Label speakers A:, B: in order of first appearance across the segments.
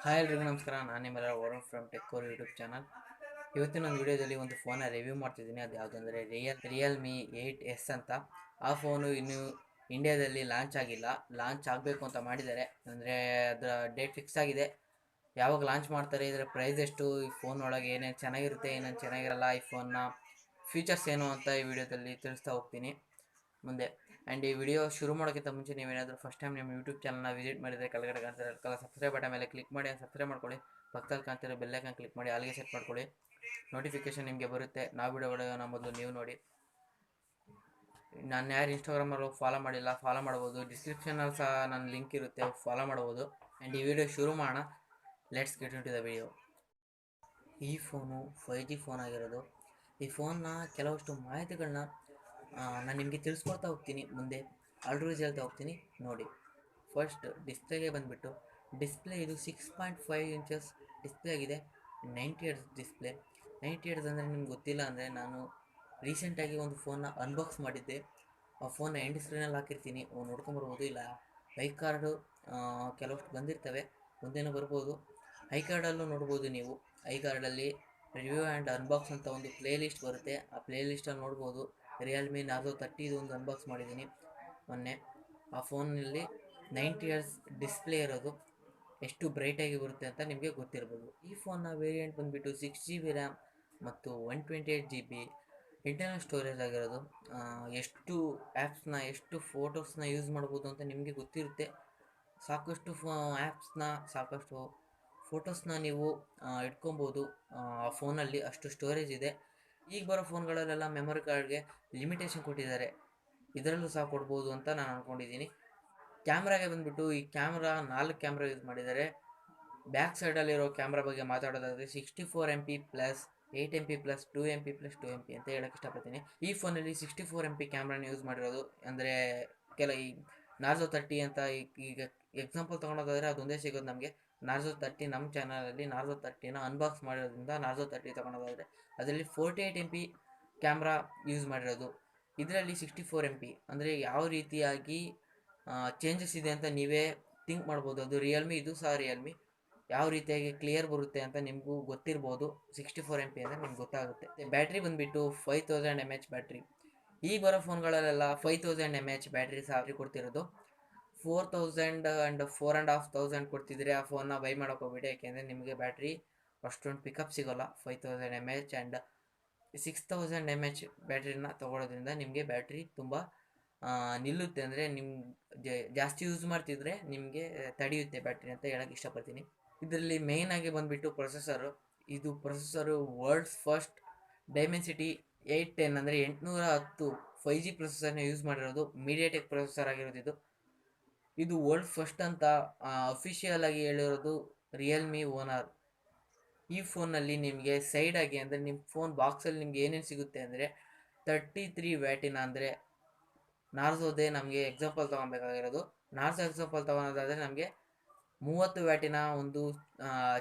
A: Hi ಎಲ್ರಿಗೂ ನಮಸ್ಕಾರ. ನಾನು ನಿಮ್ಮೆಲ್ಲರ ವರುಣ್ ಫ್ರಮ್ ಟೆಕ್ಕೋರ್ ಯೂಟ್ಯೂಬ್ ಚಾನಲ್. ಇವತ್ತಿನ ಒಂದು ವಿಡಿಯೋದಲ್ಲಿ ಒಂದು ಫೋನ್ನ ರಿವ್ಯೂ ಮಾಡ್ತಿದ್ದೀನಿ. ಅದು ಯಾವುದಂದರೆ ರಿಯಲ್ಮಿ 8S ಅಂತ. ಆ ಫೋನು ಇನ್ನೂ ಇಂಡಿಯಾದಲ್ಲಿ ಲಾಂಚ್ ಆಗಿಲ್ಲ. ಲಾಂಚ್ ಆಗಬೇಕು ಅಂತ ಮಾಡಿದ್ದಾರೆ, ಅಂದರೆ ಅದರ ಡೇಟ್ ಫಿಕ್ಸ್ ಆಗಿದೆ. ಯಾವಾಗ ಲಾಂಚ್ ಮಾಡ್ತಾರೆ, ಇದರ ಪ್ರೈಸ್ ಎಷ್ಟು, ಈ ಫೋನ್ ಒಳಗೆ ಏನೇನು ಚೆನ್ನಾಗಿರುತ್ತೆ, ಏನೇನು ಚೆನ್ನಾಗಿರಲ್ಲ, ಈ ಫೋನ್ನ ಫೀಚರ್ಸ್ ಏನು ಅಂತ ಈ ವಿಡಿಯೋದಲ್ಲಿ ತಿಳಿಸ್ತಾ ಹೋಗ್ತೀನಿ ಮುಂದೆ. ಆ್ಯಂಡ್ ಈ ವಿಡಿಯೋ ಶುರು ಮಾಡೋಕ್ಕಿಂತ ಮುಂಚೆ ನೀವೇನಾದರೂ ಫಸ್ಟ್ ಟೈಮ್ ನಿಮ್ಮ ಯೂಟ್ಯೂಬ್ ಚಾನಲ್ನ ವಿಸಿಟ್ ಮಾಡಿದರೆ ಕೆಳಗಡೆ ಕಾಣ್ತಿರೋ ಸಬ್ಸ್ಕ್ರೈಬ್ ಬಟನ್ ಮೇಲೆ ಕ್ಲಿಕ್ ಮಾಡಿ, ಸಬ್ಸ್ಕ್ರೈಬ್ ಮಾಡ್ಕೊಳ್ಳಿ. ಪಕ್ಕದಲ್ಲಿ ಕಾಣ್ತಿರೋ ಬೆಲ್ಲೈಕನ್ ಕ್ಲಿಕ್ ಮಾಡಿ ಅಲ್ಲಿಗೆ ಸೆಟ್ ಮಾಡ್ಕೊಳ್ಳಿ. ನೋಟಿಫಿಕೇಶನ್ ನಿಮಗೆ ಬರುತ್ತೆ. ನಾವು ವಿಡಿಯೋ ಹೊಡೆಯೋಣ ಮೊದಲು ನೀವು ನೋಡಿ. ನಾನು ಯಾರು ಇನ್ಸ್ಟಾಗ್ರಾಮಲ್ಲಿ ಫಾಲೋ ಮಾಡಿಲ್ಲ, ಫಾಲೋ ಮಾಡ್ಬೋದು. ಡಿಸ್ಕ್ರಿಪ್ಷನಲ್ಲಿ ಸಹ ನನ್ನ ಲಿಂಕ್ ಇರುತ್ತೆ, ಫಾಲೋ ಮಾಡ್ಬೋದು. ಆ್ಯಂಡ್ ಈ ವಿಡಿಯೋ ಶುರು ಮಾಡೋಣ. Let's get into the video. ಈ ಫೋನು 5G ಫೋನ್ ಆಗಿರೋದು. ಈ ಫೋನ್ನ ಕೆಲವಷ್ಟು ಮಾಹಿತಿಗಳನ್ನ ನಾನು ನಿಮಗೆ ತಿಳಿಸ್ಕೊಡ್ತಾ ಹೋಗ್ತೀನಿ ಮುಂದೆ. ಆಲ್ರೆಡಿ ಹೇಳ್ತಾ ಹೋಗ್ತೀನಿ ನೋಡಿ. ಫಸ್ಟ್ ಡಿಸ್ಪ್ಲೇಗೆ ಬಂದುಬಿಟ್ಟು, ಡಿಸ್ಪ್ಲೇ ಇದು 6.5 ಇಂಚಸ್ ಡಿಸ್ಪ್ಲೇ ಆಗಿದೆ. 90 ಹರ್ಟ್ಸ್ ಡಿಸ್ಪ್ಲೇ. 90 ಹರ್ಟ್ಸ್ ಅಂದರೆ ನಿಮ್ಗೆ ಗೊತ್ತಿಲ್ಲ ಅಂದರೆ, ನಾನು ರೀಸೆಂಟಾಗಿ ಒಂದು ಫೋನ್ನ ಅನ್ಬಾಕ್ಸ್ ಮಾಡಿದ್ದೆ. ಆ ಫೋನ್ನ ಎಂಡ್ ಸ್ಕ್ರೀನಲ್ಲಿ ಹಾಕಿರ್ತೀನಿ, ನೋಡ್ಕೊಂಬರ್ಬೋದು. ಇಲ್ಲ ಐ ಕಾರ್ಡು ಕೆಲವಷ್ಟು ಬಂದಿರ್ತವೆ, ಮುಂದೇನೂ ಬರ್ಬೋದು. ಐ ಕಾರ್ಡಲ್ಲೂ ನೋಡ್ಬೋದು ನೀವು. ಐ ಕಾರ್ಡಲ್ಲಿ ರಿವ್ಯೂ ಆ್ಯಂಡ್ ಅನ್ಬಾಕ್ಸ್ ಅಂತ ಒಂದು ಪ್ಲೇ ಲಿಸ್ಟ್ ಬರುತ್ತೆ. ಆ ಪ್ಲೇ ಲಿಸ್ಟಲ್ಲಿ ನೋಡ್ಬೋದು. ರಿಯಲ್ಮಿ ನಾರ್ಜೋ 30 ಇದು ಒಂದು ಅನ್ಬಾಕ್ಸ್ ಮಾಡಿದ್ದೀನಿ ಮೊನ್ನೆ. ಆ ಫೋನಲ್ಲಿ 90 ಹರ್ಟ್ಸ್ ಡಿಸ್ಪ್ಲೇ ಇರೋದು, ಎಷ್ಟು ಬ್ರೈಟಾಗಿ ಬರುತ್ತೆ ಅಂತ ನಿಮಗೆ ಗೊತ್ತಿರ್ಬೋದು. ಈ ಫೋನ್ನ ವೇರಿಯಂಟ್ ಬಂದುಬಿಟ್ಟು 6GB ರ್ಯಾಮ್ ಮತ್ತು 128GB ಇಂಟರ್ನಲ್ ಸ್ಟೋರೇಜ್ ಆಗಿರೋದು. ಎಷ್ಟು ಆ್ಯಪ್ಸ್ನ, ಎಷ್ಟು ಫೋಟೋಸ್ನ ಯೂಸ್ ಮಾಡ್ಬೋದು ಅಂತ ನಿಮಗೆ ಗೊತ್ತಿರುತ್ತೆ. ಸಾಕಷ್ಟು ಆ್ಯಪ್ಸ್ನ, ಸಾಕಷ್ಟು ಫೋಟೋಸ್ನ ನೀವು ಇಟ್ಕೊಬೋದು ಆ ಫೋನಲ್ಲಿ, ಅಷ್ಟು ಸ್ಟೋರೇಜ್ ಇದೆ. ಈಗ ಬರೋ ಫೋನ್ಗಳಲ್ಲೆಲ್ಲ ಮೆಮೊರಿ ಕಾರ್ಡ್ಗೆ ಲಿಮಿಟೇಷನ್ ಕೊಟ್ಟಿದ್ದಾರೆ, ಇದರಲ್ಲೂ ಸಹ ಕೊಡ್ಬೋದು ಅಂತ ನಾನು ಅಂದ್ಕೊಂಡಿದ್ದೀನಿ. ಕ್ಯಾಮ್ರಾಗೆ ಬಂದುಬಿಟ್ಟು, ಈ ಕ್ಯಾಮ್ರಾ 4 ಕ್ಯಾಮ್ರಾ ಯೂಸ್ ಮಾಡಿದ್ದಾರೆ. ಬ್ಯಾಕ್ ಸೈಡಲ್ಲಿರೋ ಕ್ಯಾಮ್ರಾ ಬಗ್ಗೆ ಮಾತಾಡೋದಾದರೆ 64MP plus 8MP plus 2MP plus 2MP ಅಂತ ಹೇಳೋಕ್ಕೆ ಇಷ್ಟಪಡ್ತೀನಿ. ಈ ಫೋನಲ್ಲಿ 64MP ಕ್ಯಾಮ್ರಾನ ಯೂಸ್ ಮಾಡಿರೋದು. ಅಂದರೆ ಈ ನಾರ್ಜೋ 30 ಅಂತ ಈಗ ಎಕ್ಸಾಂಪಲ್ ತೊಗೊಳೋದಾದರೆ ಅದೊಂದೇ ಸಿಗೋದು ನಮಗೆ. ನಾರ್ಜೋ 30 ನಮ್ಮ ಚಾನಲಲ್ಲಿ ನಾರ್ಜೋ 30ನ ಅನ್ಬಾಕ್ಸ್ ಮಾಡಿರೋದ್ರಿಂದ ನಾರ್ಜೋ 30 ತೊಗೊಳೋದಾದರೆ ಅದರಲ್ಲಿ 48MP ಕ್ಯಾಮ್ರಾ ಯೂಸ್ ಮಾಡಿರೋದು. ಇದರಲ್ಲಿ 64MP ಅಂದರೆ ಯಾವ ರೀತಿಯಾಗಿ ಚೇಂಜಸ್ ಇದೆ ಅಂತ ನೀವೇ ಥಿಂಕ್ ಮಾಡ್ಬೋದು. ಅದು ರಿಯಲ್ಮಿ, ಇದು ಸಹ ರಿಯಲ್ಮಿ. ಯಾವ ರೀತಿಯಾಗಿ ಕ್ಲಿಯರ್ ಬರುತ್ತೆ ಅಂತ ನಿಮಗೂ ಗೊತ್ತಿರ್ಬೋದು. 64MP ಅಂದರೆ ನಿಮ್ಗೆ ಗೊತ್ತಾಗುತ್ತೆ. ಬ್ಯಾಟ್ರಿ ಬಂದುಬಿಟ್ಟು 5000 mAh ಬ್ಯಾಟ್ರಿ. ಈಗ ಬರೋ ಫೋನ್ಗಳಲ್ಲೆಲ್ಲ 5000 mAh ಬ್ಯಾಟ್ರಿ ಸಹ ಕೊಡ್ತಿರೋದು. 4000 ಆ್ಯಂಡ್ 4500 ಕೊಡ್ತಿದ್ರೆ ಆ ಫೋನ್ನ ಬೈ ಮಾಡೋಕೆ ಹೋಗ್ಬಿಡಿ, ಯಾಕೆಂದರೆ ನಿಮಗೆ ಬ್ಯಾಟ್ರಿ ಅಷ್ಟೊಂದು ಪಿಕಪ್ ಸಿಗೋಲ್ಲ. 5000 mAh ಆ್ಯಂಡ್ 6000 mAh ಬ್ಯಾಟ್ರಿನ ತೊಗೊಳೋದ್ರಿಂದ ನಿಮಗೆ ಬ್ಯಾಟ್ರಿ ತುಂಬ ನಿಲ್ಲುತ್ತೆ. ಅಂದರೆ ನಿಮ್ಗೆ ಜಾಸ್ತಿ ಯೂಸ್ ಮಾಡ್ತಿದ್ರೆ ನಿಮಗೆ ತಡೆಯುತ್ತೆ ಬ್ಯಾಟ್ರಿ ಅಂತ ಹೇಳೋಕ್ಕೆ ಇಷ್ಟಪಡ್ತೀನಿ. ಇದರಲ್ಲಿ ಮೇಯ್ನಾಗಿ ಬಂದುಬಿಟ್ಟು ಪ್ರೊಸೆಸರು. ಇದು ಪ್ರೊಸೆಸರು ವರ್ಲ್ಡ್ಸ್ ಫಸ್ಟ್ ಡೈಮೆನ್ಸಿಟಿ 810 ಅಂದರೆ 810 5G ಪ್ರೊಸೆಸರ್ನ ಯೂಸ್ ಮಾಡಿರೋದು. ಮೀಡಿಯಾಟೆಕ್ ಪ್ರೊಸೆಸರ್ ಆಗಿರೋದು ಇದು. ಇದು ವರ್ಲ್ಡ್ ಫಸ್ಟ್ ಅಂತ ಅಫಿಷಿಯಲ್ ಆಗಿ ಹೇಳಿರೋದು ರಿಯಲ್ಮಿ ಓನರ್. ಈ ಫೋನಲ್ಲಿ ನಿಮಗೆ ಸೈಡಾಗಿ, ಅಂದರೆ ನಿಮ್ಮ ಫೋನ್ ಬಾಕ್ಸಲ್ಲಿ ನಿಮ್ಗೆ ಏನೇನು ಸಿಗುತ್ತೆ ಅಂದರೆ 33 ವ್ಯಾಟಿನ, ಅಂದರೆ ನಾರ್ಜೋದೇ ನಮಗೆ ಎಕ್ಸಾಂಪಲ್ ತೊಗೊಬೇಕಾಗಿರೋದು. ನಾರ್ಜೋ ಎಕ್ಸಾಂಪಲ್ ತೊಗೊಳೋದಾದರೆ ನಮಗೆ 30 ವ್ಯಾಟಿನ ಒಂದು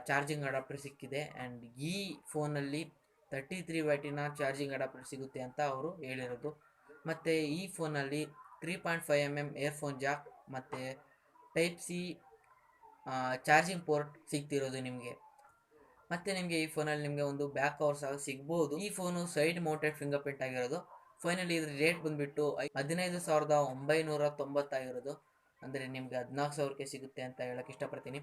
A: ಚಾರ್ಜಿಂಗ್ ಅಡಾಪ್ಟರ್ ಸಿಕ್ಕಿದೆ. ಆ್ಯಂಡ್ ಈ ಫೋನಲ್ಲಿ 33 ವ್ಯಾಟಿನ ಚಾರ್ಜಿಂಗ್ ಅಡಾಪ್ಟರ್ ಸಿಗುತ್ತೆ ಅಂತ ಅವರು ಹೇಳಿರೋದು. ಮತ್ತು ಈ ಫೋನಲ್ಲಿ 3.5mm ಇಯರ್ಫೋನ್ ಜಾಕ್ ಮತ್ತು ಟೈಪ್ ಸಿ ಚಾರ್ಜಿಂಗ್ ಪೋರ್ಟ್ ಸಿಗ್ತಿರೋದು ನಿಮಗೆ. ಮತ್ತು ನಿಮಗೆ ಈ ಫೋನಲ್ಲಿ ನಿಮಗೆ ಒಂದು ಬ್ಯಾಕ್ ಕವರ್ ಸಹ ಸಿಗ್ಬೋದು. ಈ phone side mounted finger print ಆಗಿರೋದು. ಫೈನಲಿ ಇದ್ರ ರೇಟ್ ಬಂದುಬಿಟ್ಟು 15,990 ಆಗಿರೋದು. ಅಂದರೆ ನಿಮಗೆ 14,000ಕ್ಕೆ ಸಿಗುತ್ತೆ ಅಂತ ಹೇಳೋಕ್ಕೆ ಇಷ್ಟಪಡ್ತೀನಿ.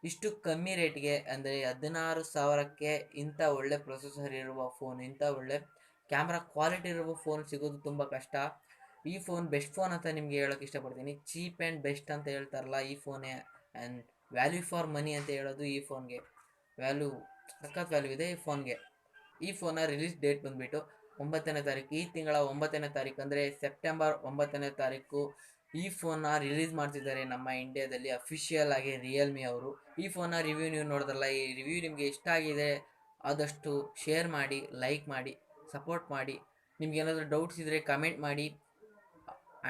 A: ಇಷ್ಟು ಕಮ್ಮಿ ರೇಟ್ಗೆ, ಅಂದರೆ 16,000ಕ್ಕೆ ಇಂಥ ಒಳ್ಳೆ ಪ್ರೊಸೆಸರ್ ಇರುವ ಫೋನ್, ಇಂಥ ಒಳ್ಳೆ ಕ್ಯಾಮ್ರಾ ಕ್ವಾಲಿಟಿ ಇರುವ ಫೋನ್ ಸಿಗೋದು ತುಂಬ ಕಷ್ಟ. ಈ ಫೋನ್ ಬೆಸ್ಟ್ ಫೋನ್ ಅಂತ ನಿಮಗೆ ಹೇಳೋಕ್ಕೆ ಇಷ್ಟಪಡ್ತೀನಿ. ಚೀಪ್ ಆ್ಯಂಡ್ ಬೆಸ್ಟ್ ಅಂತ ಹೇಳ್ತಾರಲ್ಲ, ಈ ಫೋನೇ. ಆ್ಯಂಡ್ ವ್ಯಾಲ್ಯೂ ಫಾರ್ ಮನಿ ಅಂತ ಹೇಳೋದು ಈ ಫೋನ್ಗೆ. ಸಖತ್ ವ್ಯಾಲ್ಯೂ ಇದೆ ಈ ಫೋನ್ಗೆ. ಈ ಫೋನ್ನ ರಿಲೀಸ್ ಡೇಟ್ ಬಂದುಬಿಟ್ಟು 9ನೇ ತಾರೀಕು. ಈ ತಿಂಗಳ 9ನೇ ತಾರೀಕು ಅಂದರೆ ಸೆಪ್ಟೆಂಬರ್ 9ನೇ ತಾರೀಕು ಈ ಫೋನ್ನ ರಿಲೀಸ್ ಮಾಡ್ತಿದ್ದಾರೆ ನಮ್ಮ ಇಂಡಿಯಾದಲ್ಲಿ ಅಫಿಷಿಯಲ್ ಆಗಿ ರಿಯಲ್ಮಿ ಅವರು. ಈ ಫೋನ್ನ ರಿವ್ಯೂ ನೀವು ನೋಡಿದ್ರಲ್ಲ, ಈ ರಿವ್ಯೂ ನಿಮಗೆ ಇಷ್ಟ ಆಗಿದೆ ಆದಷ್ಟು ಶೇರ್ ಮಾಡಿ, ಲೈಕ್ ಮಾಡಿ, ಸಪೋರ್ಟ್ ಮಾಡಿ. ನಿಮ್ಗೇನಾದರೂ ಡೌಟ್ಸ್ ಇದ್ದರೆ ಕಮೆಂಟ್ ಮಾಡಿ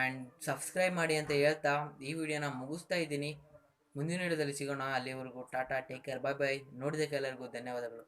A: ಆ್ಯಂಡ್ ಸಬ್ಸ್ಕ್ರೈಬ್ ಮಾಡಿ ಅಂತ ಹೇಳ್ತಾ ಈ ವಿಡಿಯೋನ ಮುಗಿಸ್ತಾ ಇದ್ದೀನಿ. ಮುಂದಿನ ವಿಡಿಯೋದಲ್ಲಿ ಸಿಗೋಣ. ಅಲ್ಲಿವರೆಗೂ ಟಾಟಾ, ಟೇಕ್ ಕೇರ್, ಬಾಯ್ ಬಾಯ್. ನೋಡಿದ್ದಕ್ಕೆ ಎಲ್ಲರಿಗೂ ಧನ್ಯವಾದಗಳು.